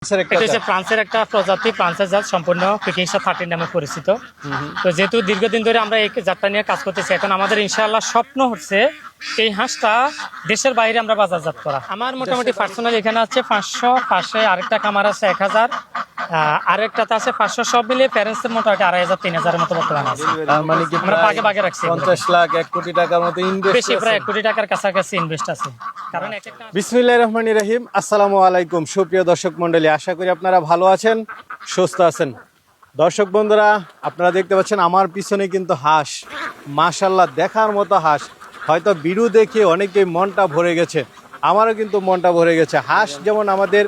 ফ্রান্সের একটা প্রজাতি, ফ্রান্সের জাত, সম্পূর্ণ পিকিংসা 13 নামে পরিচিত। তো যেহেতু দীর্ঘদিন ধরে আমরা এই যাত্রা নিয়ে কাজ করতেছি, এখন আমাদের ইনশাআল্লাহ স্বপ্ন হচ্ছে এই হাঁসটা দেশের বাইরে আমরা বাজারজাত করা। আমার মোটামুটি পার্সোনাল এখানে আছে 500, পাশে আরেকটা খামার আছে 1000, আরেকটাতে আছে 500, সব মিলিয়ে প্যারেন্টসের মোটামুটি 2500 3000 মতো বর্তমানে আছে। মানে কি আমরা ভাগে ভাগে রাখছি। 50 লাখ 1 কোটি টাকার মতো ইনভেস্ট, বেশি প্রায় 1 কোটি টাকার কাছাকাছি ইনভেস্ট আছে। কারণ বিসমিল্লাহির রহমানির রহিম। আসসালামু আলাইকুম সুপ্রিয় দর্শক মণ্ডলী, আশা করি আপনারা ভালো আছেন, সুস্থ আছেন। দর্শক বন্ধুরা, আপনারা দেখতে পাচ্ছেন আমার পিছনে কিন্তু হাঁস, মাশাআল্লাহ দেখার মতো হাঁস। হয়তো ভিডিও দেখে অনেকেই মনটা ভরে গেছে, আমারও কিন্তু মনটা ভরে গেছে। হাঁস যেমন আমাদের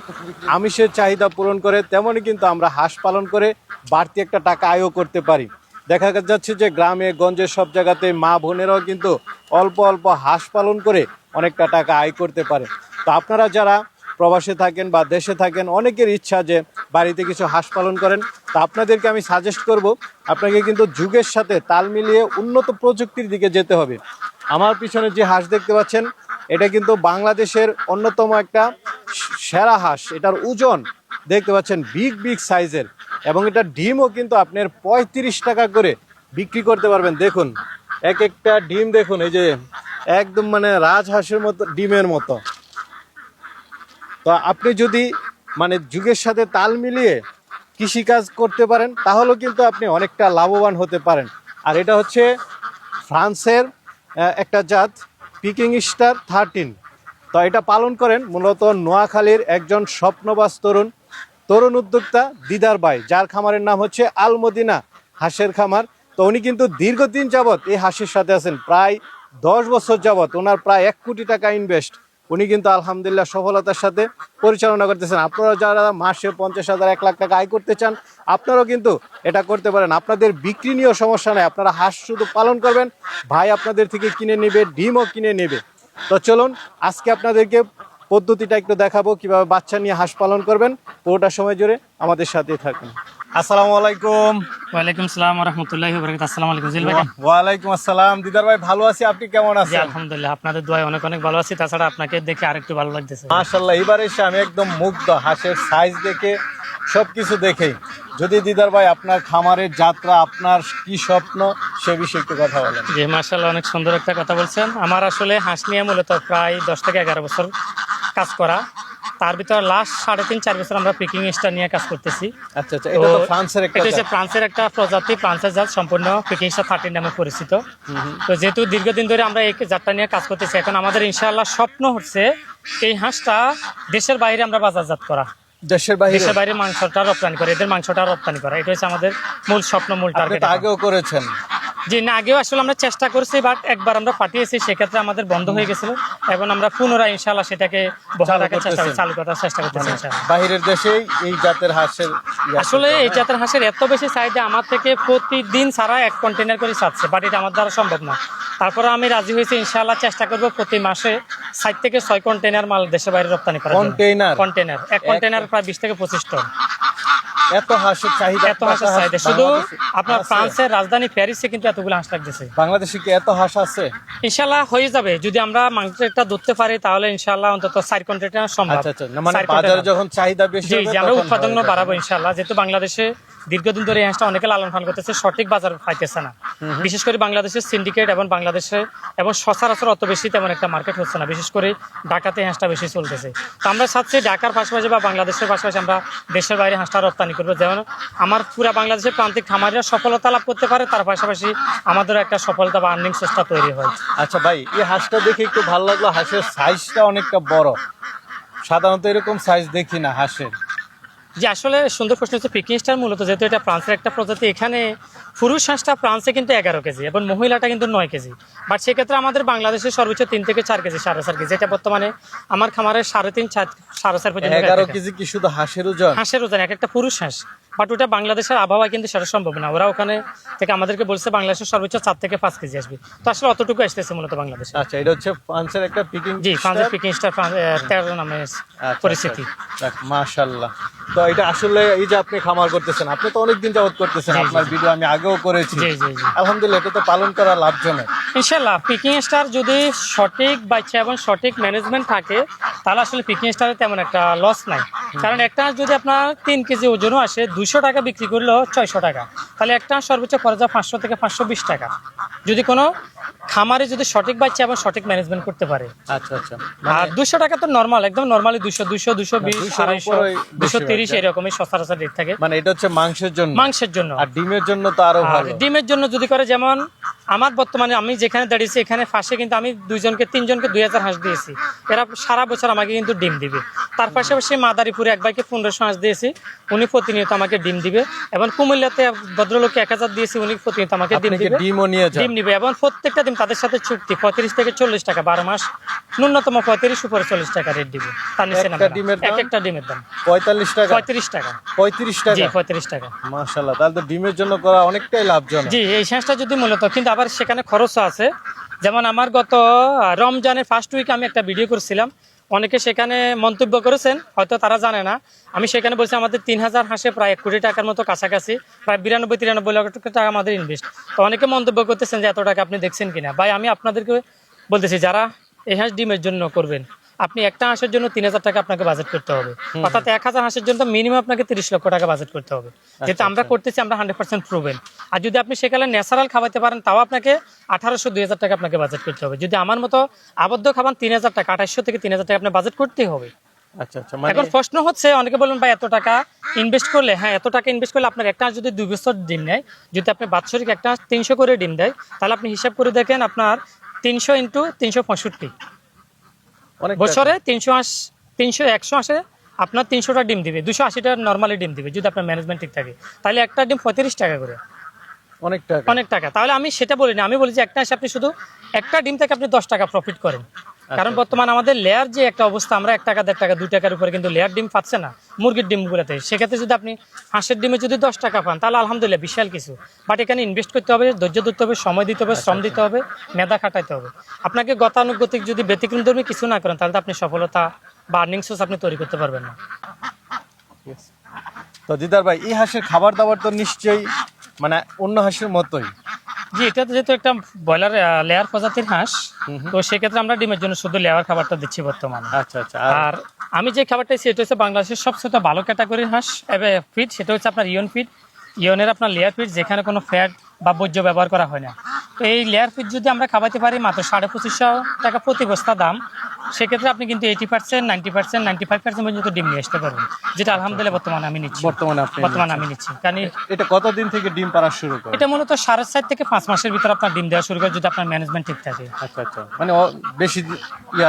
আমিষের চাহিদা পূরণ করে, তেমনই কিন্তু আমরা হাঁস পালন করে বাড়তি একটা টাকা আয়ও করতে পারি। দেখা যাচ্ছে যে গ্রামে গঞ্জে সব জায়গাতে মা বোনেরাও কিন্তু অল্প অল্প হাঁস পালন করে অনেকটা টাকা আয় করতে পারে। তো আপনারা যারা প্রবাসে থাকেন বা দেশে থাকেন, অনেকের ইচ্ছা যে বাড়িতে কিছু হাঁস পালন করেন, তা আপনাদেরকে আমি সাজেস্ট করব, আপনাকে কিন্তু যুগের সাথে তাল মিলিয়ে উন্নত প্রযুক্তির দিকে যেতে হবে। আমার পিছনে যে হাঁস দেখতে পাচ্ছেন, এটা কিন্তু বাংলাদেশের অন্যতম একটা সেরা হাঁস। এটার ওজন দেখতে পাচ্ছেন বিগ বিগ সাইজের, এবং এটা ডিমও কিন্তু আপনার 35 টাকা করে বিক্রি করতে পারবেন। দেখুন এক একটা ডিম দেখুন, এই যে একদম মানে রাজহাঁসের মতো ডিমের মতো। তো আপনি যদি মানে যুগের সাথে তাল মিলিয়ে কৃষিকাজ করতে পারেন, তাহলেও কিন্তু আপনি অনেকটা লাভবান হতে পারেন। আর এটা হচ্ছে ফ্রান্সের একটা জাত, পিকিং স্টার 13। তো এটা পালন করেন মূলত নোয়াখালীর একজন স্বপ্নবাজ তরুণ উদ্যোক্তা দিদার ভাই, যার খামারের নাম হচ্ছে আলমদিনা হাঁসের খামার। তো উনি কিন্তু দীর্ঘদিন যাবৎ এই হাঁসের সাথে আছেন, প্রায় 10 বছর যাবৎ। ওনার প্রায় 1 কোটি টাকা ইনভেস্ট, উনি কিন্তু আলহামদুলিল্লাহ সফলতার সাথে পরিচালনা করতেছেন। আপনারা যারা মাসে 50,000 1 লাখ টাকা আয় করতে চান, আপনারাও কিন্তু এটা করতে পারেন। আপনাদের বিক্রি নিয়েও সমস্যা নেই, আপনারা হাঁস শুধু পালন করবেন, ভাই আপনাদের থেকে কিনে নেবে, ডিমও কিনে নেবে। তো চলুন আজকে আপনাদেরকে পদ্ধতিটা একটু দেখাবো, কিভাবে বাচ্চা নিয়ে হাঁস পালন করবেন। পুরোটা সময় জুড়ে আমাদের সাথেই থাকুন। আসসালামু আলাইকুম। ওয়ালাইকুম আসসালাম ওয়া রাহমাতুল্লাহি ওয়া বারাকাতুহু। আসসালামু আলাইকুম জিল ভাই। ওয়ালাইকুম আসসালাম দিদার ভাই, ভালো আছি, আপনি কেমন জি আছেন? আলহামদুলিল্লাহ, আপনাদের দোয়ায় অনেক অনেক ভালো আছি। তাছাড়া আপনাকে দেখে আরেকটু ভালো লাগতেছে। মাশাআল্লাহ, এবার এসে আমি একদম মুগ্ধ, হাঁসের সাইজ দেখে, সবকিছু দেখেই। যদি দিদার ভাই আপনার খামারের যাত্রা, আপনার কি স্বপ্ন, সে বিষয়ে একটু কথা বলেন। জি মাশাআল্লাহ, অনেক সুন্দর একটা কথা বলছেন। আমার আসলে হাঁস নিয়ে মূলত প্রায় 10 থেকে 11 বছর কাজ করা। তার ভিতর লাস্ট 3.5-4 বছর আমরা পিকিং স্টার নিয়ে কাজ করতেছি। আচ্ছা আচ্ছা, এটা তো ফ্রান্সের একটা, এটা হচ্ছে ফ্রান্সের একটা প্রজাতি, ফ্রান্সের জাত, সম্পূর্ণ পিকিং স্টার 13 নামে পরিচিত। তো যেহেতু দীর্ঘদিন ধরে আমরা এই যাত্রা নিয়ে কাজ করতেছি, এখন আমাদের ইনশাআল্লাহ স্বপ্ন হচ্ছে এই হাঁসটা দেশের বাইরে আমরা বাজারজাত করা, দেশের বাইরে মাংসটা রপ্তানি করে, এদের মাংসটা রপ্তানি করা। এটা হচ্ছে আমাদের মূল স্বপ্ন, মূল টার্গেট। আগেও করেছেন? জি না, আগেও আসলে আমরা চেষ্টা করছি, বাট একবার আমরা পাঠিয়েছি, সেক্ষেত্রে আমাদের বন্ধ হয়ে গেছিল। এবং আমরা পুনরায় ইনশাআল্লাহ সেটাকে বহাল রাখার চেষ্টা, চালু করার চেষ্টা করতেছি ইনশাআল্লাহ। বাইরের দেশেই এই জাতের হাঁসের আসলে এই জাতের হাঁসের এত বেশি চাহিদা, আমার থেকে প্রতিদিন সারা 1 কন্টেনার করে চাচ্ছে, বাট এটা আমার দ্বারা সম্ভব না। তারপরে আমি রাজি হয়েছি, ইনশাআল্লাহ চেষ্টা করবো প্রতি মাসে 7 থেকে 6 কন্টেনার মাল দেশের বাইরে রপ্তানি করা। কন্টেনার 1 কন্টেনার প্রায় 20 থেকে 25 টন। এত হাঁসের চাহিদা, শুধু আপনার ফ্রান্সের রাজধানী প্যারিসে কিন্তু এতগুলো হাঁস লাগতেছে। বাংলাদেশে কি এত হাঁস আছে? ইনশাআল্লাহ হয়ে যাবে, যদি আমরা মাংসটা ধরতে পারি, তাহলে ইনশাআল্লাহ অন্তত 4 কন্টেনার সম্ভব। আচ্ছা, মানে বাজারে যখন চাহিদা বেশি হবে, জি আমরা উৎপাদন বাড়াবো ইনশাআল্লাহ। যেহেতু বাংলাদেশে দীর্ঘদিন ধরে এই হাঁসটা অনেকে লালন পালন করতেছে, সঠিক বাজার পাইতেছে না। বিশেষ করে বাংলাদেশের সিন্ডিকেট এবং বাংলাদেশে এবং সচরাচর অত বেশি তেমন একটা মার্কেট হচ্ছে না, বিশেষ করে ঢাকাতে হাঁসটা বেশি চলতেছে। তো আমরা চাচ্ছি ঢাকার পাশাপাশি বা বাংলাদেশের পাশাপাশি আমরা দেশের বাইরে হাঁসটা রপ্তানি করবো, যেমন আমার পুরো বাংলাদেশের প্রান্তিক খামারিরা সফলতা লাভ করতে পারে, তার পাশাপাশি আমাদের একটা সফলতা বা আর্নিং সোর্সটা তৈরি হয়। আচ্ছা ভাই, এই হাঁসটা দেখে একটু ভালো লাগলো, হাঁসের সাইজটা অনেকটা বড়, সাধারণত এরকম সাইজ দেখি না হাঁসের। যে আসলে সুন্দর প্রশ্ন হচ্ছে, পিকিং স্টার মূলত যেহেতু এটা ফ্রান্সের একটা প্রজাতি, এখানে পুরুষ হাঁসটা ফ্রান্সে কিন্তু 11 কেজি এবং মহিলাটা কিন্তু 9 কেজি। বাট সেক্ষেত্রে আমাদের বাংলাদেশে সর্বোচ্চ 3 থেকে 4 কেজি, 4.5 কেজি, যেটা বর্তমানে আমার খামারে 3.5-4 পর্যন্ত। 11 কেজি কি শুধু হাঁসের ওজন? হাঁসের ওজন, এক একটা পুরুষ হাঁস। বাট ওটা বাংলাদেশের আবহাওয়া কিন্তু সেটা সম্ভব না। ওরা ওখানে থেকে আমাদেরকে বলছে বাংলাদেশের সর্বোচ্চ 4 থেকে 5 কেজি আসবে। তো আসলে অতটুকু আসতেছে মূলত বাংলাদেশে। আচ্ছা, এটা হচ্ছে ফ্রান্সের একটা পিকিং। জি, ফ্রান্সের পিকিং স্টার 13 নামে পরিচিতি। মাশাআল্লাহ। তো এটা আসলে এই যে আপনি খামার করতেছেন, আপনি তো অনেকদিন যাবত করতেছেন, আপনার ভিডিও আমি আগেও করেছি। আলহামদুলিল্লাহ, এটা তো পালন করা লাভজনক ইনশাআল্লাহ। পিকিং স্টার যদি সঠিক বাচ্চা এবং সঠিক ম্যানেজমেন্ট থাকে, তাহলে আসলে পিকিং স্টারে তেমন একটা লস নাই। কারণ একটা হাঁস যদি আপনার 3 কেজি ওজনও আসে 200 টাকা বিক্রি করলেও 600 টাকা, তাহলে একটা হাঁস সর্বোচ্চ খরচ হয় 500 থেকে 520 টাকা, যদি কোনো খামারে যদি সঠিক বাচ্চা এবং সঠিক ম্যানেজমেন্ট করতে পারে। আচ্ছা আচ্ছা, আর 200 টাকা তো নরমাল, একদম নরমালি 200 220 230 230 এরকমই সচরাচর রেট থাকে। মানে এটা হচ্ছে মাংসের জন্য, আর ডিমের জন্য তো আরো আর ভালো। ডিমের জন্য যদি করে, যেমন আমার বর্তমানে আমি যেখানে দাঁড়িয়েছি এখানে পাশে কিন্তু আমি 2-3জনকে 2000 হাঁস দিয়েছি, এরা সারা বছর আমাকে কিন্তু ডিম দিবে। তার পাশাপাশি মাদারীপুরে এক ভাইকে 1500 হাঁস দিয়েছি, উনি প্রতিনিয়ত আমাকে ডিম দিবে। এবং কুমিল্লাতে ভদ্রলোককে 1000 দিয়েছি, উনি প্রতিনিয়ত আমাকে ডিম দিবে, ডিম নিবে। এবং প্রত্যেকটা ডিম তাদের সাথে চুক্তি 35 থেকে 40 টাকা, 12 মাস ন্যূনতম 35 উপরে 40 টাকা রেট দিবে। তার নিচে না, একটা ডিমের দাম 45 টাকা, 35 টাকা, 35 টাকা, জি 35 টাকা। মাশাআল্লাহ, তাহলে তো ডিমের জন্য করা অনেকটাই লাভজনক। জি, এই হাঁসটা যদি মূলত, কিন্তু আবার সেখানে খরচও আছে। যেমন আমার গত রমজানের ফার্স্ট উইক আমি একটা ভিডিও করেছিলাম, অনেকে সেখানে মন্তব্য করেছেন, হয়তো তারা জানে না। আমি সেখানে বলছি আমাদের 3000 হাঁসে প্রায় 1 কোটি টাকার মতো কাছাকাছি, প্রায় 92-93 লক্ষ টাকা আমাদের ইনভেস্ট। তো অনেকে মন্তব্য করতেছেন যে এত টাকা আপনি দেখছেন কিনা। ভাই আমি আপনাদেরকে বলতেছি, যারা এই হাঁস ডিমের জন্য করবেন, আপনি একটা হাঁসের জন্য 3000 টাকা আপনাকে বাজেট করতে হবে, অর্থাৎ 1000 হাঁসের জন্য মিনিমাম আপনাকে 30 লক্ষ টাকা বাজেট করতে হবে। যেহেতু আমরা করতেছি, আমরা 100% প্রুভেন। আর যদি আপনি সেখানে ন্যাচারাল খাওয়াতে পারেন, তাও আপনাকে 1800-2000 টাকা আপনাকে বাজেট করতে হবে। যদি আমার মতো আবদ্ধ খাবার 3000 টাকা, 2800 থেকে 3000 টাকা আপনার বাজেট করতেই হবে। আচ্ছা আচ্ছা, এখন প্রশ্ন হচ্ছে, অনেকে বলবেন ভাই এত টাকা ইনভেস্ট করলে, হ্যাঁ এত টাকা ইনভেস্ট করলে আপনার একটা হাঁস যদি 2 বছর ডিম নেয়, যদি আপনি বাৎসরিক একটা হাঁস 300 করে ডিম দেয়, তাহলে আপনি হিসাব করে দেখেন আপনার 300 × 365 বছরে 100 হাঁসে আপনার 300টা ডিম দিবে, 280টা নর্মালি ডিম দিবে যদি আপনার ম্যানেজমেন্ট ঠিক থাকে। তাহলে একটা ডিম 35 টাকা করে, অনেক টাকা। তাহলে আমি সেটা বলিনি, আমি বলি যে একটা হাঁসে আপনি শুধু একটা ডিম থেকে আপনি 10 টাকা প্রফিট করেন। কারণ বর্তমানে আমাদের লেয়ার যে একটা অবস্থা, আমরা 1 টাকা 1.5 টাকা 2 টাকার উপরে কিন্তু লেয়ার ডিম পাচ্ছে না মুরগির ডিমগুলোতে। সেক্ষেত্রে যদি আপনি হাঁসের ডিমে যদি 10 টাকা পান, তাহলে আলহামদুলিল্লাহ বিশাল কিছু। বাট এখানে ইনভেস্ট করতে হবে, ধৈর্য ধরতে হবে, সময় দিতে হবে, শ্রম দিতে হবে, মেধা খাটাইতে হবে। আপনাকে গতানুগতিক যদি ব্যতিক্রমধর্মী কিছু না করেন, তাহলে তো আপনি সফলতা বা আর্নিং সোর্স আপনি তৈরি করতে পারবেন না। তো দিদার ভাই, এই হাঁসের খাবার দাবার তো নিশ্চয়ই মানে অন্য হাঁসের মতোই। জি, এটা যেহেতু একটা ব্রয়লার লেয়ার প্রজাতির হাঁস, তো সেক্ষেত্রে আমরা ডিমের জন্য শুধু লেয়ার খাবারটা দিচ্ছি বর্তমানে। আচ্ছা আচ্ছা, আর আমি যে খাবারটা সেটা হচ্ছে বাংলাদেশের সবচেয়ে ভালো ক্যাটাগরির হাঁস ফিড, সেটা হচ্ছে আপনার ইয়ন ফিড। ইয়নের আপনার লেয়ার ফিড, যেখানে কোনো ফ্যাট বা বর্জ্য ব্যবহার করা হয় না। তো এই লেয়ার ফিড যদি আমরা খাওয়াতে পারি মাত্র 2550 টাকা প্রতি বস্তা দাম, সেক্ষেত্রে আপনি কিন্তু 80%, 90%, 95% পর্যন্ত ডিম নিয়ে আসতে পারবেন, যেটা আলহামদুলিল্লাহ বর্তমানে আমি নিচ্ছি। বর্তমানে আমি নিচ্ছি। কারণ এটা কতদিন থেকে ডিম পাড়া শুরু করে? এটা মূলত 4.5 থেকে 5 মাসের ভিতর আপনার ডিম দেওয়া শুরু করে, যদি আপনার ম্যানেজমেন্ট ঠিক থাকে। আচ্ছা আচ্ছা, মানে বেশি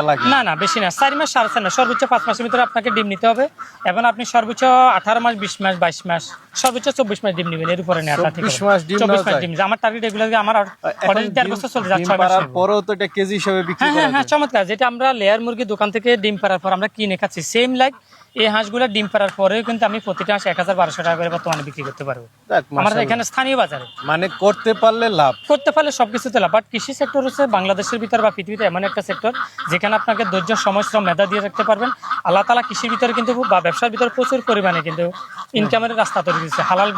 লাগে না, বেশি না, 4 মাস 4.5 না, সর্বোচ্চ 5 মাসের ভিতরে আপনাকে ডিম নিতে হবে। এবং আপনি সর্বোচ্চ 18 মাস, 20 মাস, 22 মাস, সর্বোচ্চ 24 মাস ডিম নেবেন, এর উপরে নেওয়াটা ঠিক আছে। 24 মাস ডিম, আমার টার্গেট এগুলো। আমার অলরেডি 1.5 বছর চলে যাচ্ছে, 6 মাস পরেও তো এটা কেজি হিসেবে বিক্রি করা যায়। হ্যাঁ, চমৎকার। যেটা আমরা লেয়ার মুরগি দোকান থেকে ডিম পাড়ার পর আমরা কিনে খাচ্ছি, সেম লাইক এই হাঁসগুলো ডিম পাড়ার পরেও কিন্তু আমি প্রতিটা হাঁস 1000-1200 টাকা করে বর্তমানে বিক্রি করতে পারবো আমাদের এখানে স্থানীয় বাজারে। মানে করতে পারলে সবকিছুতে লাভ। বাট কৃষি সেক্টর হচ্ছে বাংলাদেশের ভিতরে বা পৃথিবীতে এমন একটা সেক্টর যেখানে আপনাকে ধৈর্য, সময়, শ্রম, মেধা দিয়ে রাখতে পারবেন। আল্লাহ তাআলা কৃষির ভিতরে কিন্তু বা ব্যবসার ভিতরে প্রচুর পরিমাণে কিন্তু ইনকামের রাস্তা তৈরি করেছে, হালাল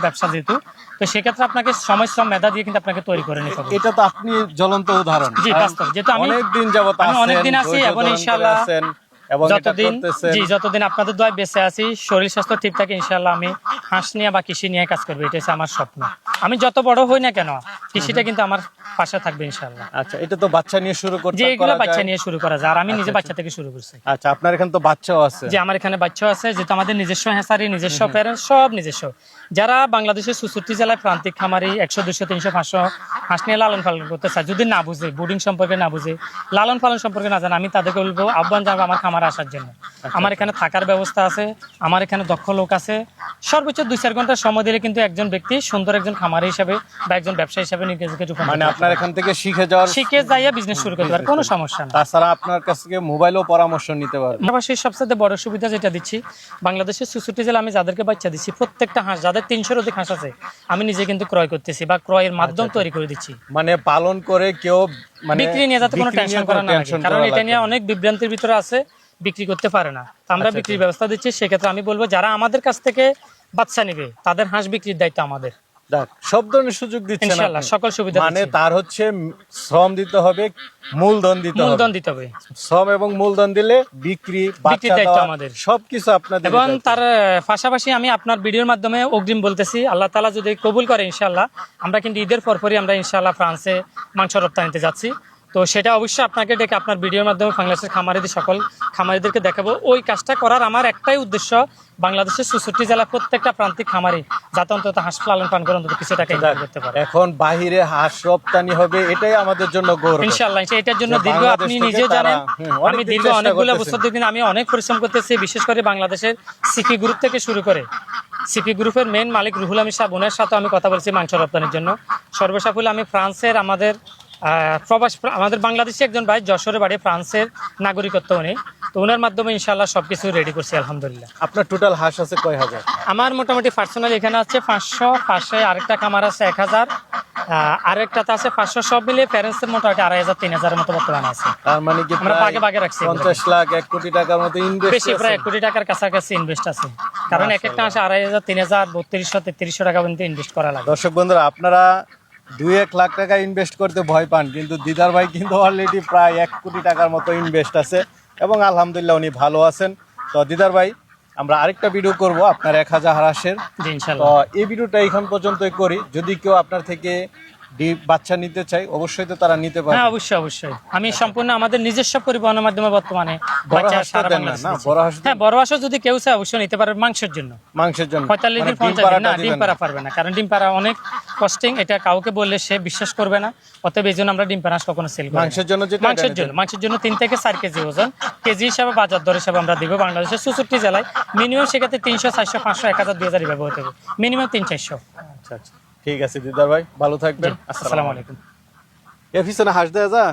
ব্যবসা যেহেতু। তো সেক্ষেত্রে আপনাকে সময়, শ্রম, মেধা দিয়ে কিন্তু আপনাকে তৈরি করে নিতে হবে। এটা তো আপনি জ্বলন্ত উদাহরণ। জি, বাস্তব। যেহেতু আমি অনেকদিন আছি এবং ইনশাআল্লাহ যতদিন আপনাদের দোয়ায় বেঁচে আছি, শরীর স্বাস্থ্য ঠিক থাকে, ইনশাআল্লাহ আমি হাঁস নিয়ে বা কৃষি নিয়ে কাজ করবো। এটা হচ্ছে আমার স্বপ্ন। আমি যত বড় হই না কেন, কৃষিটা কিন্তু আমার পাশে থাকবে ইনশাআল্লাহ। আচ্ছা, এটা তো বাচ্চা নিয়ে শুরু করতে, যে এগুলো বাচ্চা নিয়ে শুরু করা যায়, আর আমি নিজে বাচ্চা থেকে শুরু করছি। আচ্ছা, আপনার এখানে তো বাচ্চাও আছে? যে আমার এখানে বাচ্চাও আছে, যেহেতু আমাদের নিজস্ব হ্যাঁসারি, নিজস্ব প্যারেন্টস, সব নিজস্ব। যারা বাংলাদেশের 64 জেলায় প্রান্তিক খামারি 100, 200, 300, 500 হাঁস নিয়ে লালন পালন করতে চায়, যদি না বুঝে, ব্রিডিং সম্পর্কে না বুঝে, লালন পালন সম্পর্কে না জানে, আমি তাদেরকে বলবো আহ্বান জানাবো আমার খামারে আসার জন্য। আমার এখানে থাকার ব্যবস্থা আছে, আমার এখানে দক্ষ লোক আছে। সর্বোচ্চ 2-4 ঘন্টা সময় দিলে কিন্তু একজন ব্যক্তি সুন্দর একজন খামারি হিসাবে বা একজন ব্যবসায়ী হিসাবে নিজেকে রূপান্তরিত, মানে আপনার এখান থেকে শিখে যাইয়া বিজনেস শুরু করতে পারে, কোনো সমস্যা না। তাছাড়া আপনার কাছ থেকে মোবাইলও পরামর্শ নিতে পারবে। পাশাপাশি সবচেয়ে বড় সুবিধা যেটা দিচ্ছি, বাংলাদেশের 64 জেলা আমি যাদেরকে বাচ্চা দিচ্ছি, প্রত্যেকটা হাঁস, যাদের 300-র অধিক হাঁস আছে, আমি নিজে কিন্তু ক্রয় করতেছি বা ক্রয়ের মাধ্যম তৈরি করে দিচ্ছি। মানে পালন করে কেউ বিক্রি নিয়ে যাতে কোনো টেনশন করা না লাগে, কারণ এটা নিয়ে অনেক বিভ্রান্তির ভিতরে আছে, বিক্রি করতে পারে না। আমরা বিক্রির ব্যবস্থা দিচ্ছি। সেক্ষেত্রে আমি বলবো যারা আমাদের কাছ থেকে বাচ্চা নিবে, তাদের হাঁস বিক্রির দায়িত্ব আমাদের। যাক, সব ধরনের সুযোগ দিচ্ছেন ইনশাআল্লাহ আপনি। সকল সুবিধা মানে দিচ্ছি। তার হচ্ছে শ্রম দিতে হবে, মূলধন দিতে হবে। মূলধন দিতে হবে শ্রম এবং মূলধন দিলে বিক্রি, বাচ্চা দায়িত্ব দেওয়া, আমাদের। সবকিছু আপনাদের এবং দায়িত্ব। তার পাশাপাশি আমি আপনার ভিডিওর মাধ্যমে অগ্রিম বলতেছি, আল্লাহ তাআলা যদি কবুল করে ইনশাআল্লাহ আমরা কিন্তু ঈদের পরপরই আমরা ইনশাআল্লাহ ফ্রান্সে মাংস রপ্তানিতে যাচ্ছি। তো সেটা অবশ্যই আপনাকে ডেকে আপনার ভিডিওর মাধ্যমে বাংলাদেশের খামারিদের সকল খামারিদেরকে দেখাবো। ওই কাজটা করার আমার একটাই উদ্দেশ্য, বাংলাদেশের 64 জেলা প্রত্যেকটা প্রান্তিক খামারি যাতে অন্তত হাঁস লালন পালন করে অন্তত কিছু টাকা ইনকাম করতে পারে। এখন বাহিরে হাঁস রপ্তানি হবে, এটাই আমাদের জন্য গৌরব। ইনশাআল্লাহ এটার জন্য যে দীর্ঘ বাংলাদেশ আপনি থেকে নিজে তারা, জানেন অনেক আমি দিন দীর্ঘ চেষ্টা অনেকগুলো করতেছেন। বছর দিন আমি অনেক পরিশ্রম করতেছি, বিশেষ করে বাংলাদেশের সিপি গ্রুপ থেকে শুরু করে সিপি গ্রুপের মেইন মালিক রুহুল আমিন সাহেব, ওনার সাথে আমি কথা বলছি মাংস রপ্তানির জন্য। সর্বসাফল্যে আমি ফ্রান্সের আমাদের আমাদের বাংলাদেশি একজন ভাই যশোরে বাড়ি, ফ্রান্সের নাগরিকত্ব উনি, তো ওনার মাধ্যমে ইনশাআল্লাহ সবকিছু রেডি করছি আলহামদুলিল্লাহ। আপনার টোটাল হাঁস আছে কয় হাজার? আমার মোটামুটি পার্সোনাল এখানে আছে 500, পাশে আরেকটা খামার আছে 1000, আরেকটাতে আছে 500, সব মিলিয়ে প্যারেন্টসের মোটামুটি 2500 3000 মতো বর্তমানে আছে। তার মানে কি আমরা প্রায় ভাগে ভাগে রাখছি এগুলো। 50 লাখ 1 কোটি টাকার মতো ইনভেস্ট বেশি, প্রায় 1 কোটি টাকার কাছাকাছি ইনভেস্ট আছে, কারণ এক একটা আসে 2500 3000 3200 3300 টাকা পর্যন্ত ইনভেস্ট করা লাগে। দর্শক বন্ধুরা, আপনারা 2-1 লাখ টাকা ইনভেস্ট করতে ভয় পান, কিন্তু দিদার ভাই কিন্তু অলরেডি প্রায় 1 কোটি টাকার মতো ইনভেস্ট আছে এবং আলহামদুলিল্লাহ উনি ভালো আছেন। তো দিদার ভাই, আমরা আরেকটা ভিডিও করব আপনার 1000 হাঁসের। জি তো ইনশাআল্লাহ। এই ভিডিওটা এখান পর্যন্তই করি। যদি কেউ আপনার থেকে বাচ্চা নিতে চায় অবশ্যই তো তারা নিতে পারে। হ্যাঁ অবশ্যই অবশ্যই, আমি সম্পূর্ণ আমাদের নিজস্ব পরিবহনের মাধ্যমে বর্তমানে বড় বাচ্চা হাঁসটা সারা দেন না, বাংলাদেশে না দিচ্ছি। বড় হাঁস হ্যাঁ বড় হাঁসও যদি কেউ চায় অবশ্যই নিতে পারে মাংসের জন্য। মাংসের জন্য 45 মানে দিন 50 দিন পাড়াটা না, দিবেন ডিম না। পাড়া পারবে না, কারণ ডিম পাড়া অনেক কস্টিং, এটা কাউকে বললে সে বিশ্বাস করবে না। অতএব এই জন্য আমরা ডিম পাড়া হাঁস কখনো সেল করি না। মাংসের জন্য যেটা মাংসের জন্য 3 থেকে 4 কেজি ওজন, কেজি হিসাবে বাজার দর হিসাবে আমরা দিব। বাংলাদেশের 64 জেলায় মিনিমাম সেক্ষেত্রে 300 400 500 1000 2000 এভাবে হতে হবে, মিনিমাম 300-400। আচ্ছা আচ্ছা, ঠিক আছে দিদার ভাই, ভালো থাকবেন। আসসালামু আলাইকুম। এ পিছনে হাঁস দেয়া যা।